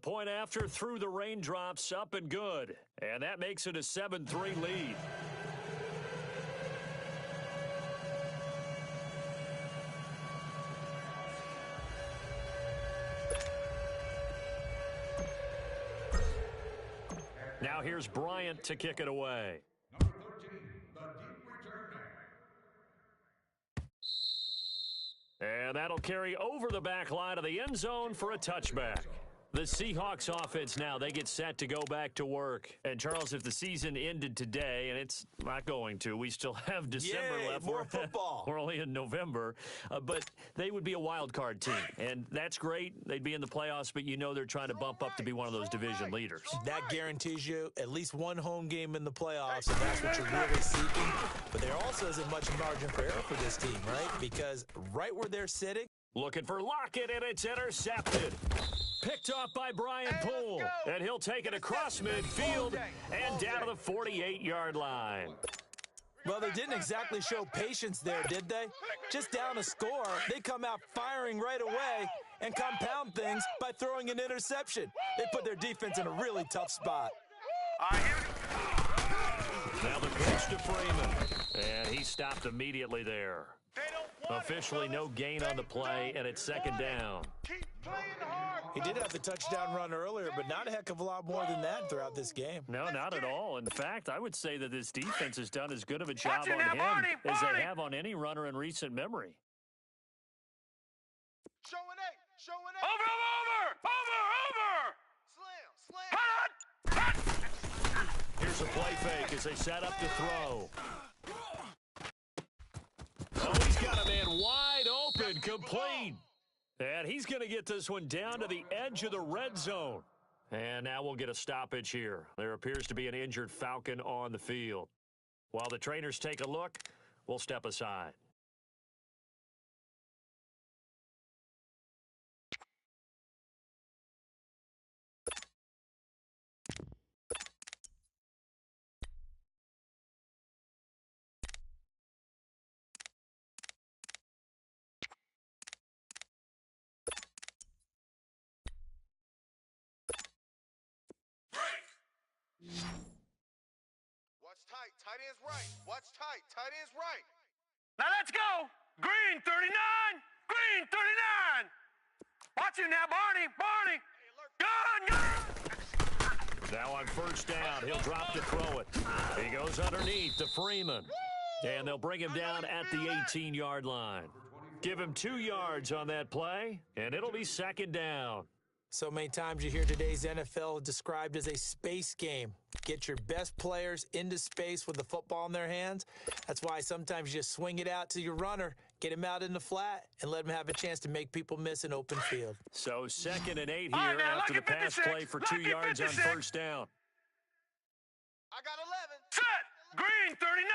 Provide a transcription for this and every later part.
point after through the raindrops, up and good. And that makes it a 7-3 lead. Now here's Bryant to kick it away. Number 13, the deep return man. And that'll carry over the back line of the end zone for a touchback. The Seahawks offense now, they get set to go back to work. And, Charles, if the season ended today, and it's not going to, we still have December left. More football. We're only in November. But they would be a wild card team. And that's great. They'd be in the playoffs, but you know they're trying to bump up to be one of those division leaders. That guarantees you at least one home game in the playoffs, and that's what you're really seeking. But there also isn't much margin for error for this team, right? Because right where they're sitting. Looking for Lockett, and it's intercepted. Picked off by Brian Poole, and he'll take it across midfield and down to the 48-yard line. Well, they didn't exactly show patience there, did they? Just down a score, they come out firing right away and compound things by throwing an interception. They put their defense in a really tough spot. Now the pitch to Freeman, and he stopped immediately there. Officially no gain on the play, and it's second down. He did have the touchdown run earlier, but not a heck of a lot more than that throughout this game. No, not at all. In fact, I would say that this defense has done as good of a job on him as they have on any runner in recent memory. Over! Here's a play fake as they set up to throw. Oh, he's got a man wide open, complete. And he's going to get this one down to the edge of the red zone. And now we'll get a stoppage here. There appears to be an injured Falcon on the field. While the trainers take a look, we'll step aside. Watch tight. Tight end's right. Watch tight. Tight end's right. Now let's go. Green 39. Green 39. Watch him now, Barney. Barney. Gun. Now on first down, he'll drop to throw it. He goes underneath to Freeman. And they'll bring him down at the 18-yard line. Give him 2 yards on that play, and it'll be second down. So many times you hear today's NFL described as a space game. Get your best players into space with the football in their hands. That's why sometimes you just swing it out to your runner, get him out in the flat, and let him have a chance to make people miss an open field. So 2nd and 8 here after the pass play for 2 yards on first down. I got 11. Set. Green 39.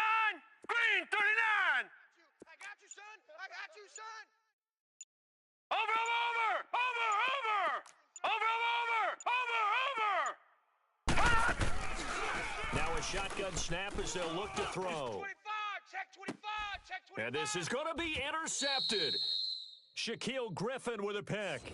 Green 39. I got you, son. I got you, son. Over. Now a shotgun snap as they'll look to throw. 25. Check 25. Check 25. And this is going to be intercepted. Shaquille Griffin with a pick.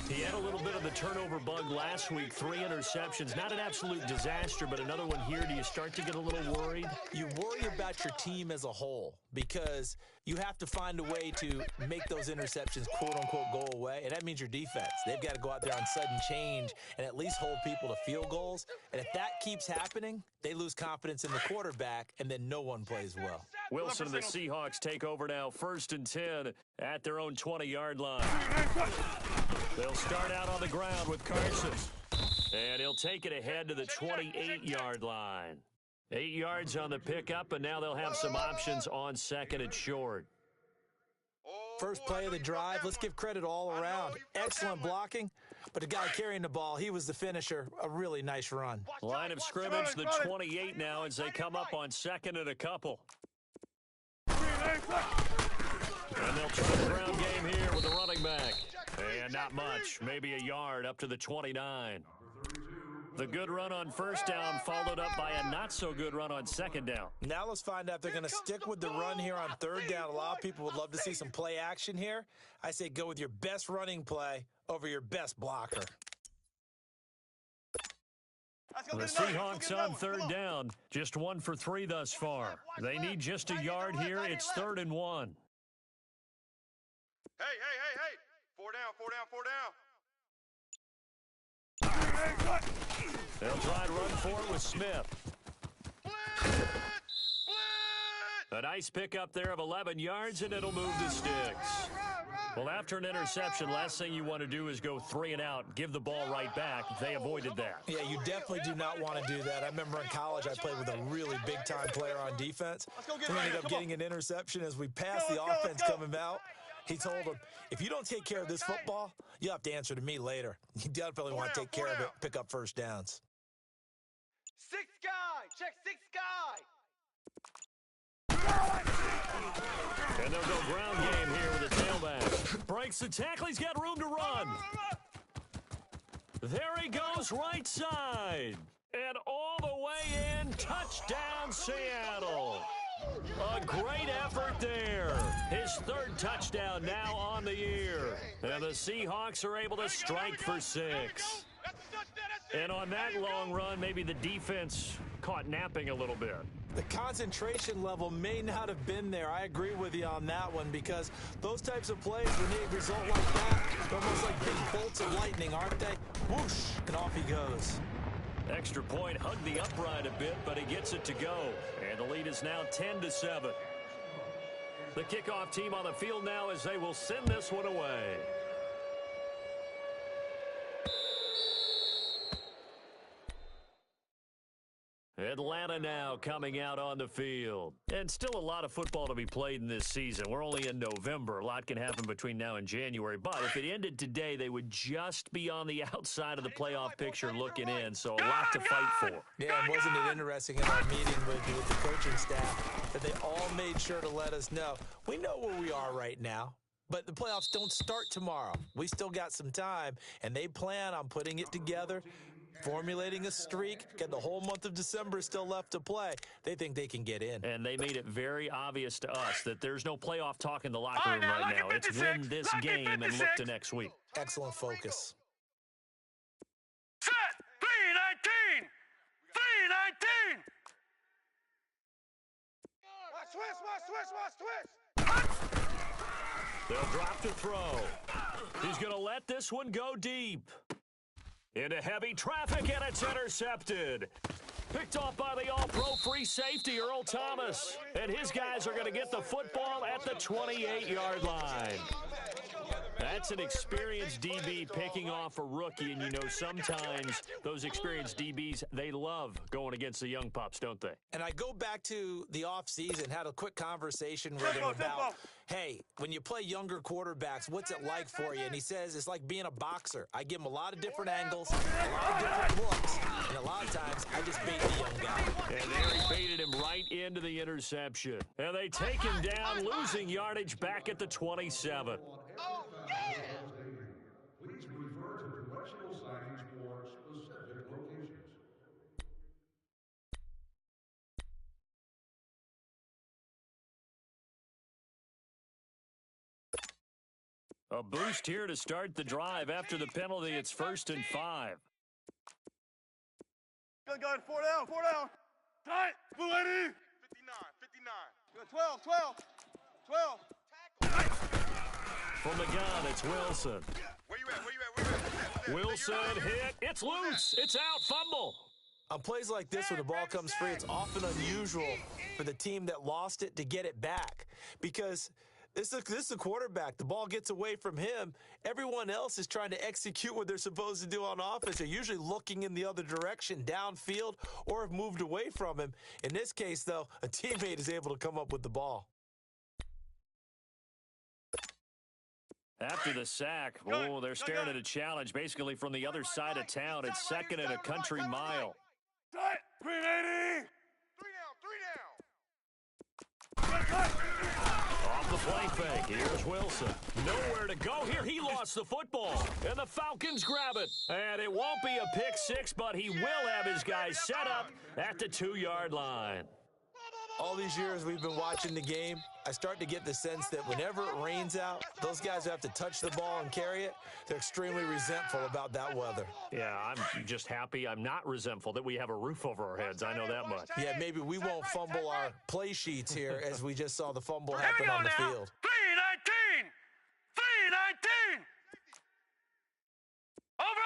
He had a little bit of the turnover bug last week. 3 interceptions. Not an absolute disaster, but another one here. Do you start to get a little worried? You worry about your team as a whole because you have to find a way to make those interceptions, quote-unquote, go away, and that means your defense. They've got to go out there on sudden change and at least hold people to field goals, and if that keeps happening, they lose confidence in the quarterback, and then no one plays well. Wilson and the Seahawks take over now, 1st and 10 at their own 20-yard line. They'll start out on the ground with Carson, and he'll take it ahead to the 28-yard line. 8 yards on the pickup, and now they'll have some options on 2nd and short. First play of the drive, let's give credit all around. Excellent blocking, but the guy carrying the ball, he was the finisher. A really nice run. Line of scrimmage, the 28 now as they come up on 2nd and a couple. And they'll try the ground game here with the running back. And not much, maybe a yard up to the 29. The good run on first down followed up by a not-so-good run on second down. Now let's find out if they're going to stick with the run here on third down. A lot of people would love to see some play action here. I say go with your best running play over your best blocker. The Seahawks on third down. Just 1 for 3 thus far. They need just a yard here. It's 3rd and 1. Hey. 4 down. They'll try to run for it with Smith. A nice pickup there of 11 yards, and it'll move the sticks. Well, after an interception, last thing you want to do is go 3 and out, give the ball right back. They avoided that. Yeah, you definitely do not want to do that. I remember in college I played with a really big-time player on defense. We ended up getting an interception as we passed the offense coming out. He told him, if you don't take care of this football, you have to answer to me later. You definitely want to take care of it, pick up first downs. 6 guy. Check 6 guy. And they'll go ground game here with the tailback. Breaks the tackle. He's got room to run. There he goes, right side. And all the way in, touchdown Seattle. A great effort there. His 3rd touchdown now on the year. And the Seahawks are able to strike for 6. And on that long run, maybe the defense caught napping a little bit. The concentration level may not have been there. I agree with you on that one because those types of plays, when they result like that, they're almost like big bolts of lightning, aren't they? Whoosh, and off he goes. Extra point, hugged the upright a bit, but he gets it to go. And the lead is now 10-7. The kickoff team on the field now as they will send this one away. Atlanta now coming out on the field. And still a lot of football to be played in this season. We're only in November. A lot can happen between now and January. But if it ended today, they would just be on the outside of the playoff picture looking in. So a lot to fight for. Yeah, and wasn't it interesting in our meeting with the coaching staff that they all made sure to let us know, we know where we are right now. But the playoffs don't start tomorrow. We still got some time, and they plan on putting it together, formulating a streak, got the whole month of December still left to play. They think they can get in. And they made it very obvious to us that there's no playoff talk in the locker room right now. It's win this game and look to next week. Excellent focus. Set! 319! 319! Watch twist. They'll drop to throw. He's going to let this one go deep. Into heavy traffic, and it's intercepted. Picked off by the all-pro free safety, Earl Thomas. And his guys are going to get the football at the 28-yard line. That's an experienced DB picking off a rookie, and you know sometimes those experienced DBs, they love going against the young pups, don't they? And I go back to the offseason, had a quick conversation with him about, hey, when you play younger quarterbacks, what's it like for you? And he says it's like being a boxer. I give him a lot of different angles, a lot of different looks, and a lot of times I just bait the young guy. And there he baited him right into the interception. And they take him down, losing yardage back at the 27. Oh, yeah! Please refer to directional signage for specific locations. A boost here to start the drive. After the penalty, it's 1st and 5. Good, 4 down. Tight, Blue 80. 59. Good, 12. From the gun, it's Wilson. Where you at? Wilson hit. It's loose. It's out. Fumble. On plays like this where the ball comes free, it's often unusual for the team that lost it to get it back because this is a quarterback. The ball gets away from him. Everyone else is trying to execute what they're supposed to do on offense. They're usually looking in the other direction, downfield, or have moved away from him. In this case, though, a teammate is able to come up with the ball. After the sack, they're staring at a challenge basically from the other side of town. It's 2nd and a country mile. Tight, Green 80. 3 down. Off the play fake, here's Wilson. Nowhere to go here. He lost the football, and the Falcons grab it. And it won't be a pick six, but he will have his guys set up at the 2-yard line. All these years we've been watching the game, I start to get the sense that whenever it rains out, those guys who have to touch the ball and carry it, they're extremely resentful about that weather. Yeah, I'm just happy I'm not resentful that we have a roof over our heads. I know that much. Yeah, maybe we won't fumble our play sheets here as we just saw the fumble happen on the field. 319! 319! Over!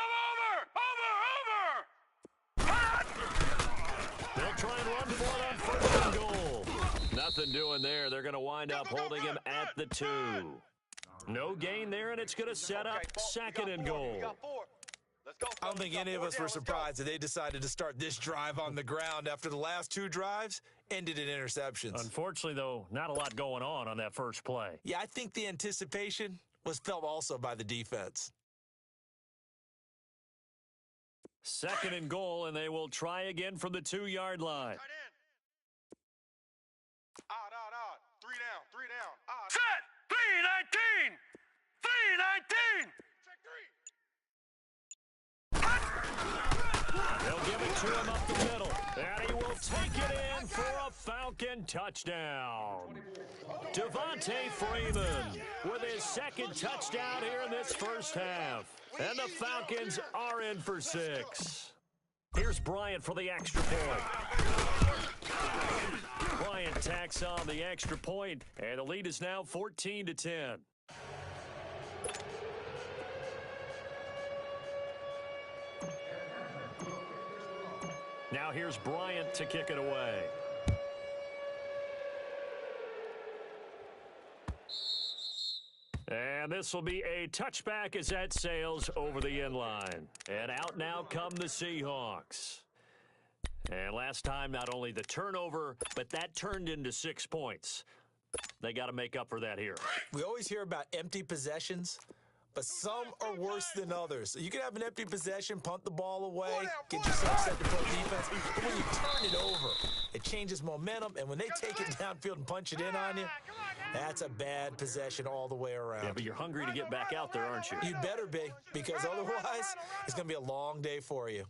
They'll try and run for it on first and goal. Nothing doing there. They're going to wind up holding him at the 2. No gain there, and it's going to set up second and goal. I don't think any of us were surprised that they decided to start this drive on the ground after the last 2 drives ended in interceptions. Unfortunately, though, not a lot going on that first play. Yeah, I think the anticipation was felt also by the defense. Second and goal, and they will try again from the 2-yard line. Three down. Set! 319! 319! They'll give it to him up the middle, and he will take it in for a Falcon touchdown. Devontae Freeman with his second touchdown here in this first half. And the Falcons are in for 6. Here's Bryant for the extra point. Bryant tacks on the extra point, and the lead is now 14-10. Now here's Bryant to kick it away. And this will be a touchback as that sails over the end line. And out now come the Seahawks. And last time, not only the turnover, but that turned into 6 points. They got to make up for that here. We always hear about empty possessions, but some are worse than others. You can have an empty possession, punt the ball away, get yourself set to play defense. But when you turn it over, it changes momentum, and when they take it downfield and punch it in on you, that's a bad possession all the way around. Yeah, but you're hungry to get back out there, aren't you? You'd better be, because otherwise it's going to be a long day for you.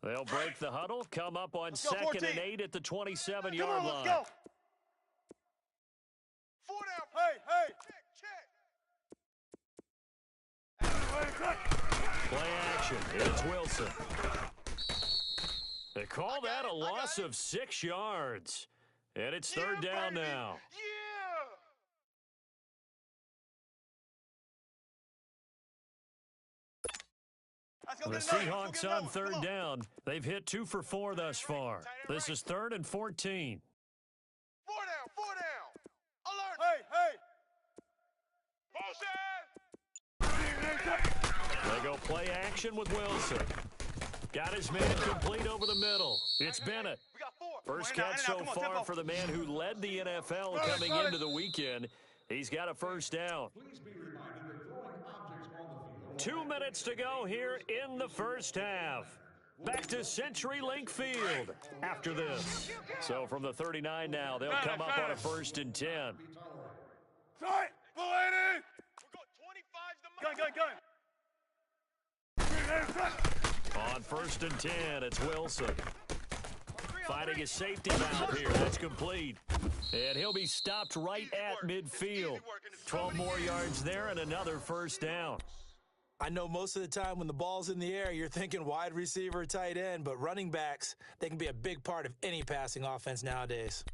They'll break the huddle, come up on 2nd and 8 at the 27-yard line. Let's go. 4 down. Check. Play action. It's Wilson. They call that a loss of 6 yards. And it's 3rd down now. The Seahawks on 3rd down. They've hit 2 for 4 thus far. This is 3rd and 14. 4 down. Alert. Motion. They go play action with Wilson. Got his man complete over the middle. It's Bennett. First catch so far for the man who led the NFL coming into the weekend. He's got a first down. 2 minutes to go here in the first half. Back to CenturyLink Field after this. So from the 39 now, they'll come up on a 1st and 10. Sorry, Bellini! Go. On 1st and 10, it's Wilson. Fighting his safety valve here. That's complete. And he'll be stopped right at midfield. 12 more yards there and another first down. I know most of the time when the ball's in the air, you're thinking wide receiver, tight end, but running backs, they can be a big part of any passing offense nowadays.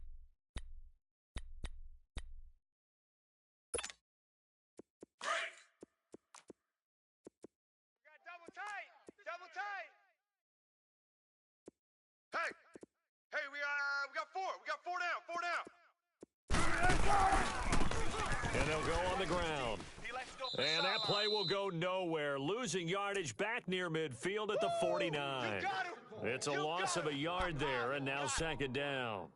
Hey, we got 4. We got 4 down. And they'll go on the ground. And that play will go nowhere. Losing yardage back near midfield at the 49. It's a loss of a yard there, and now 2nd down.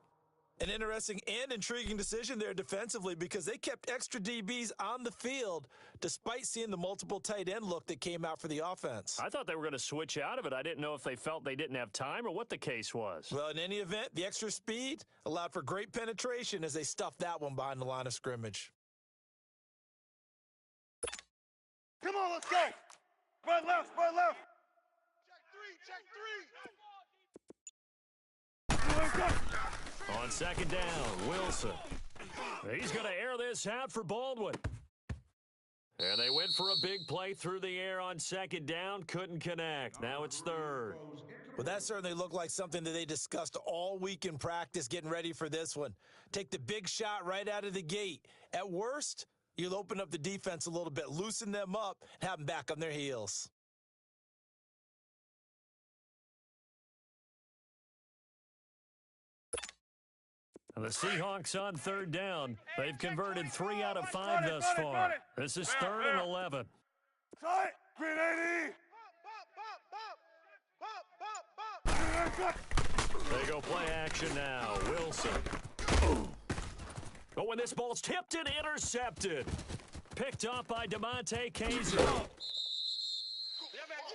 An interesting and intriguing decision there defensively because they kept extra DBs on the field despite seeing the multiple tight end look that came out for the offense. I thought they were going to switch out of it. I didn't know if they felt they didn't have time or what the case was. Well, in any event, the extra speed allowed for great penetration as they stuffed that one behind the line of scrimmage. Come on, let's go. Right, left, right, left. Check 3, check 3. On second down, Wilson. He's going to air this out for Baldwin. And they went for a big play through the air on second down. Couldn't connect. Now it's third. Well, that certainly looked like something that they discussed all week in practice getting ready for this one. Take the big shot right out of the gate. At worst, you'll open up the defense a little bit, loosen them up, and have them back on their heels. And the Seahawks on third down. They've converted 3 out of 5 thus far. This is third and 11. Tight. Green 80. They go play action now. Wilson. Oh, when this ball's tipped and intercepted. Picked up by DeMonte Kaiser.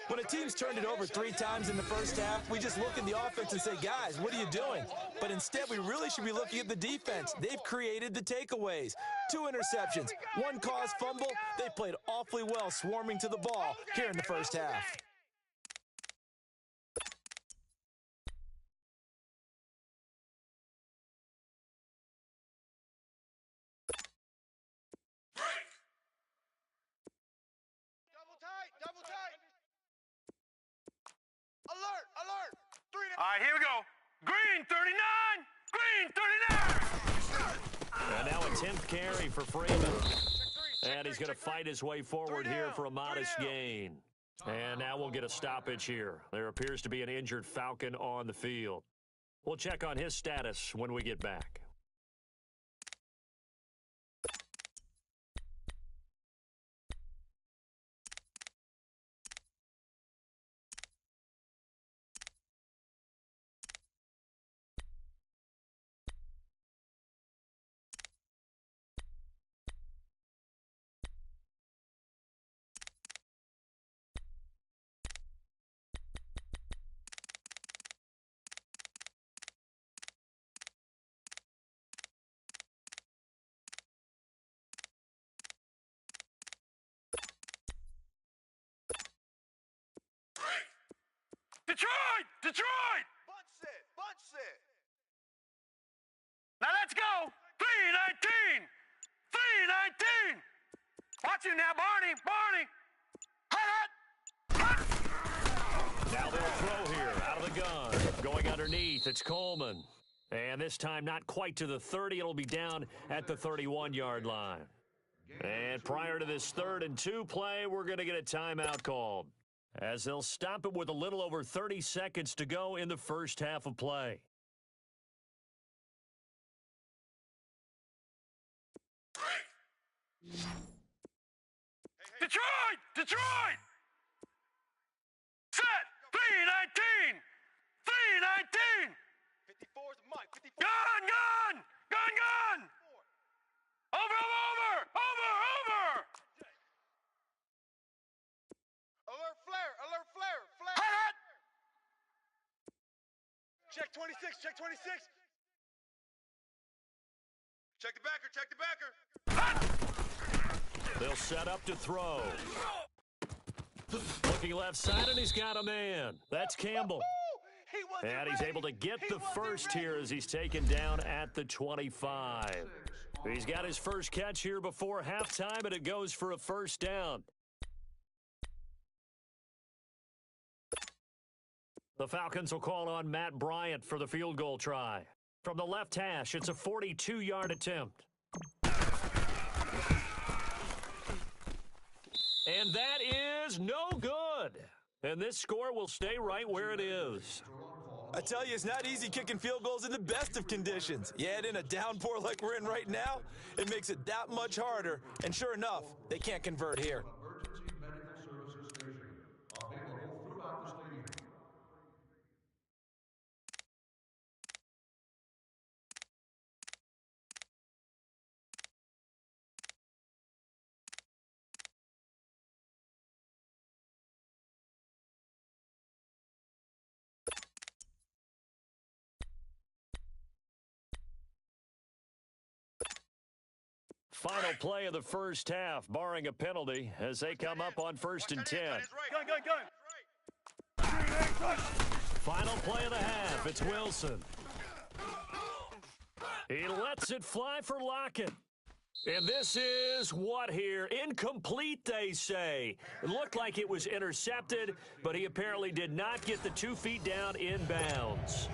When a team's turned it over 3 times in the first half, we just look at the offense and say, guys, what are you doing? But instead, we really should be looking at the defense. They've created the takeaways. 2 interceptions, 1 caused fumble. They played awfully well swarming to the ball here in the first half. Double tight. Alert, alert. 3 All right, here we go. Green 39. Green 39. And now a 10th carry for Freeman. And he's going to fight his way forward here for a modest gain. And now we'll get a stoppage here. There appears to be an injured Falcon on the field. We'll check on his status when we get back. Detroit! Detroit! Bunch set. Now let's go. 319. 319. Watch him now, Barney. Barney. Now they'll throw here out of the gun. Going underneath, it's Coleman. And this time not quite to the 30. It'll be down at the 31-yard line. And prior to this 3rd and 2 play, we're going to get a timeout called, as they'll stop it with a little over 30 seconds to go in the first half of play. Detroit! Detroit! Set! 319! 319! 54 is the mic. 54. Gun! Gun! Gun! Gun! Over! Alert flare. Hot! Check 26. Check 26. Check the backer. They'll set up to throw. Looking left side, and he's got a man. That's Campbell. And he's able to get the first here as he's taken down at the 25. He's got his first catch here before halftime, and it goes for a first down. The Falcons will call on Matt Bryant for the field goal try. From the left hash, it's a 42-yard attempt. And that is no good. And this score will stay right where it is. I tell you, it's not easy kicking field goals in the best of conditions. Yet in a downpour like we're in right now, it makes it that much harder. And sure enough, they can't convert here. Final play of the first half, barring a penalty, as they come up on 1st and 10. Final play of the half, it's Wilson. He lets it fly for Lockett. And this is what here? Incomplete, they say. It looked like it was intercepted, but he apparently did not get the 2 feet down in bounds.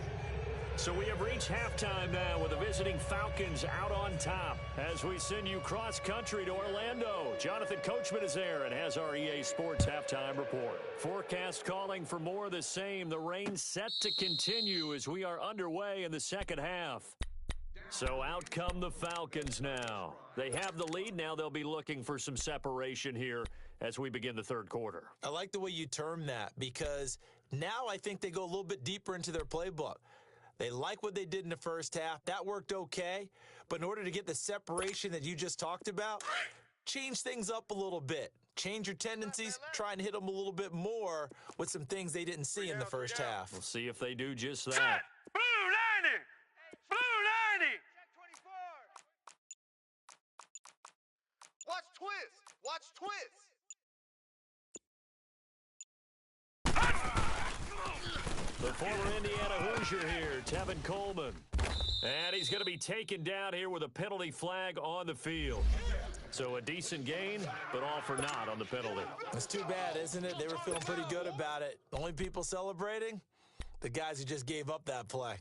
So we have reached halftime now with the visiting Falcons out on top as we send you cross-country to Orlando. Jonathan Coachman is there and has our EA Sports halftime report. Forecast calling for more of the same. The rain set to continue as we are underway in the second half. So out come the Falcons now. They have the lead. Now they'll be looking for some separation here as we begin the third quarter. I like the way you term that because now I think they go a little bit deeper into their playbook. They like what they did in the first half. That worked okay. But in order to get the separation that you just talked about, change things up a little bit. Change your tendencies, try and hit them a little bit more with some things they didn't see in the first half. We'll see if they do just that. Set! Blue 90! Blue 90! Watch twist! Watch twist! The former Indiana Hoosier here, Tevin Coleman. And he's going to be taken down here with a penalty flag on the field. So a decent gain, but all for naught on the penalty. It's too bad, isn't it? They were feeling pretty good about it. The only people celebrating? The guys who just gave up that play.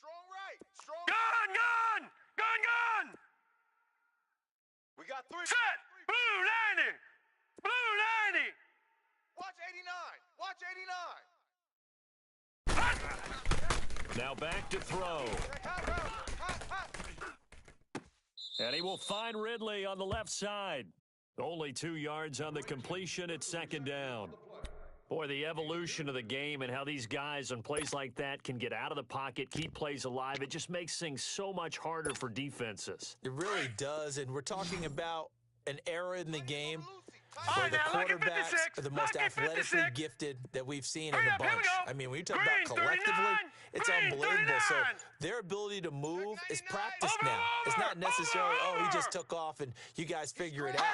Strong right! Strong Gun, gun! Gun, gun! We got 3. Set! Blue 90! Blue 90! Watch 89! Watch 89! Now back to throw. And he will find Ridley on the left side. Only 2 yards on the completion at second down. Boy, the evolution of the game and how these guys on plays like that can get out of the pocket, keep plays alive, it just makes things so much harder for defenses. It really does, and we're talking about an era in the game All where right, the now, look at quarterbacks 56. are the most Look at athletically 56. gifted that we've seen in Hurry a up, here we bunch. go. I mean, when you talk Green, about collectively, 39. it's Green, unbelievable. So 39. their ability to move is practiced Over, now. It's not over, necessarily, oh, he over. just took off and you guys figure it out.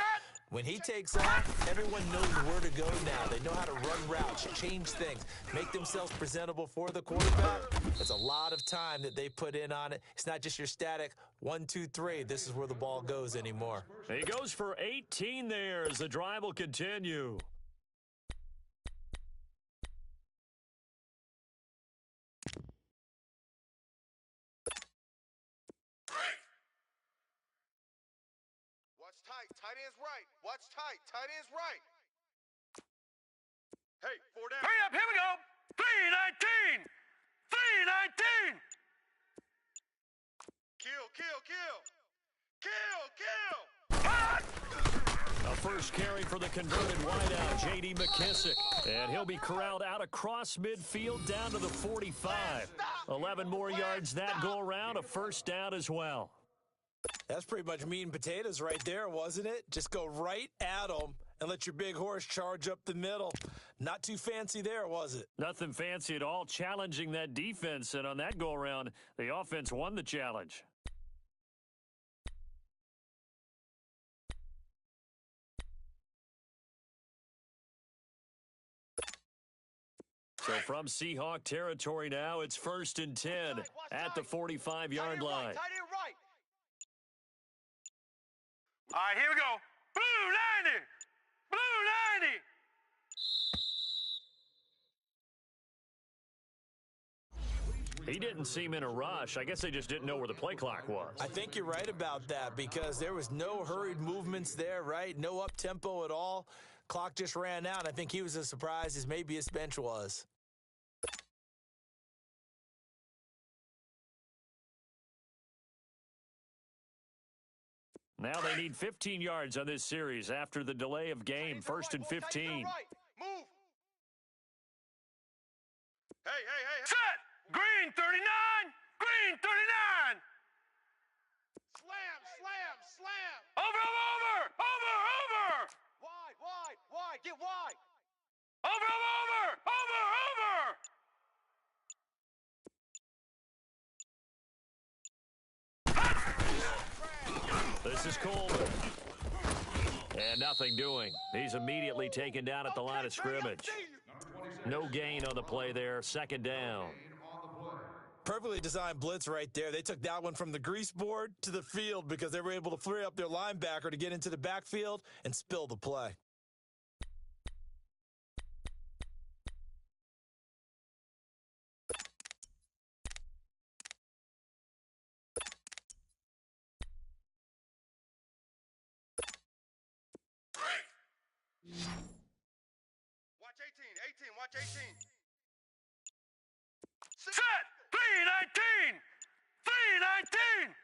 When he takes off, everyone knows where to go now. They know how to run routes, change things, make themselves presentable for the quarterback. There's a lot of time that they put in on it. It's not just your static 1, 2, 3. This is where the ball goes anymore. He goes for 18 there as the drive will continue. Watch tight. Tight end's right. Watch tight. Tight end's right. Hey, 4 down. Hurry up, here we go. 319! 319! Kill, kill, kill. Kill, kill. A first carry for the converted wideout, J.D. McKissick. And he'll be corralled out across midfield down to the 45. 11 more yards that go around, a first down as well. That's pretty much meat and potatoes right there, wasn't it? Just go right at them and let your big horse charge up the middle. Not too fancy there, was it? Nothing fancy at all, challenging that defense. And on that go-around, the offense won the challenge. So from Seahawk territory now, it's 1st and 10 at the 45-yard line. Tight end right. All right, here we go. Blue 90! Blue 90! He didn't seem in a rush. I guess they just didn't know where the play clock was. I think you're right about that because there was no hurried movements there, right? No up-tempo at all. Clock just ran out. I think he was as surprised as maybe his bench was. Now they need 15 yards on this series after the delay of game. 1st and 15. Move. Hey. Set! Green 39! Green 39! Slam. Over! Wide. Get wide. Over! nothing doing. He's immediately taken down at the line of scrimmage. No gain on the play there. Second down. Perfectly designed blitz right there. They took that one from the grease board to the field because they were able to free up their linebacker to get into the backfield and spill the play. Watch 18, watch 18. Set! 319! 319!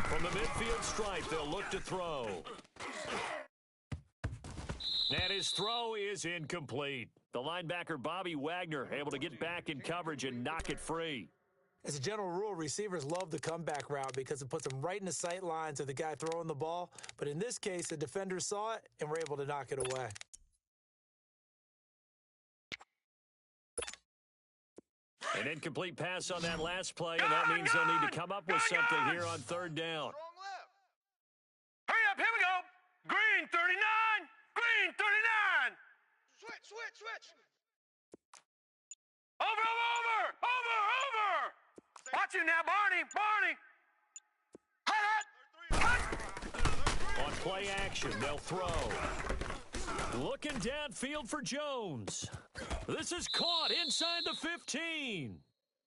From the midfield stripe, they'll look to throw. And his throw is incomplete. The linebacker, Bobby Wagner, able to get back in coverage and knock it free. As a general rule, receivers love the comeback route because it puts them right in the sight lines of the guy throwing the ball. But in this case, the defender saw it and were able to knock it away. An incomplete pass on that last play, and that means they'll need to come up with something here on third down. Strong left. Hurry up, here we go! Green 39! Green 39! Switch. Over! Watch you now, Barney! On play action, they'll throw. Looking downfield for Jones. This is caught inside the 15.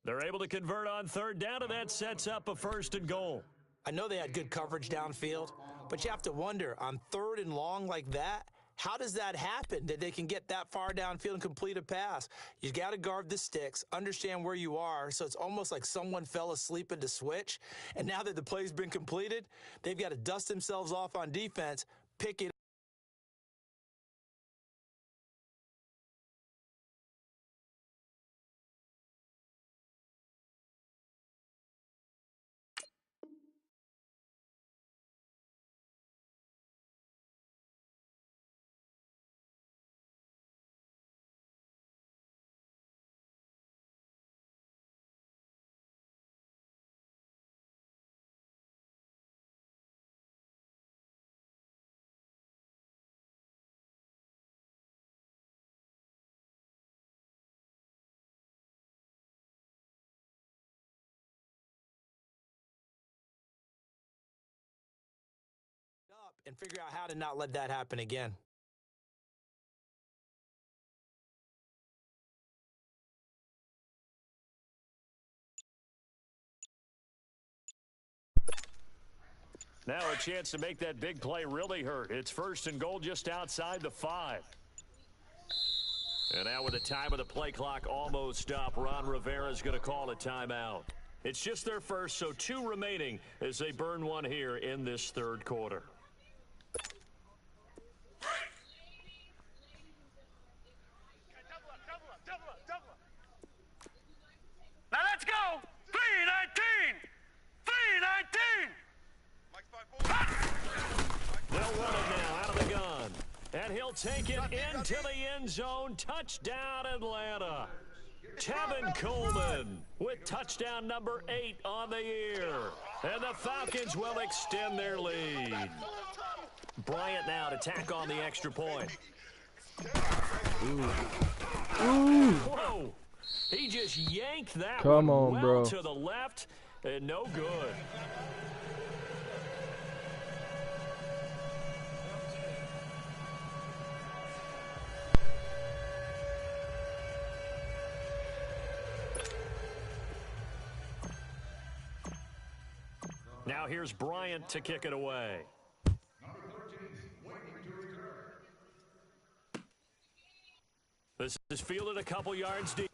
They're able to convert on third down, and that sets up a 1st and goal. I know they had good coverage downfield, but you have to wonder, on 3rd and long like that, how does that happen that they can get that far downfield and complete a pass? You got to guard the sticks, understand where you are, so it's almost like someone fell asleep at the switch, and now that the play's been completed, they've got to dust themselves off on defense, pick it. And figure out how to not let that happen again. Now a chance to make that big play really hurt. It's 1st and goal just outside the 5. And now with the time of the play clock almost up, Ron Rivera's going to call a timeout. It's just their first, so 2 remaining as they burn one here in this 3rd quarter. Now let's go! 319! 319! They'll run it now out of the gun. And he'll take it into the end zone. Touchdown, Atlanta. Tevin Coleman with touchdown number 8 on the year. And the Falcons will extend their lead. Bryant now to tack on the extra point. Whoa. He just yanked that Come one on, well bro. to the left, and no good. Now here's Bryant to kick it away. This is fielded a couple yards deep.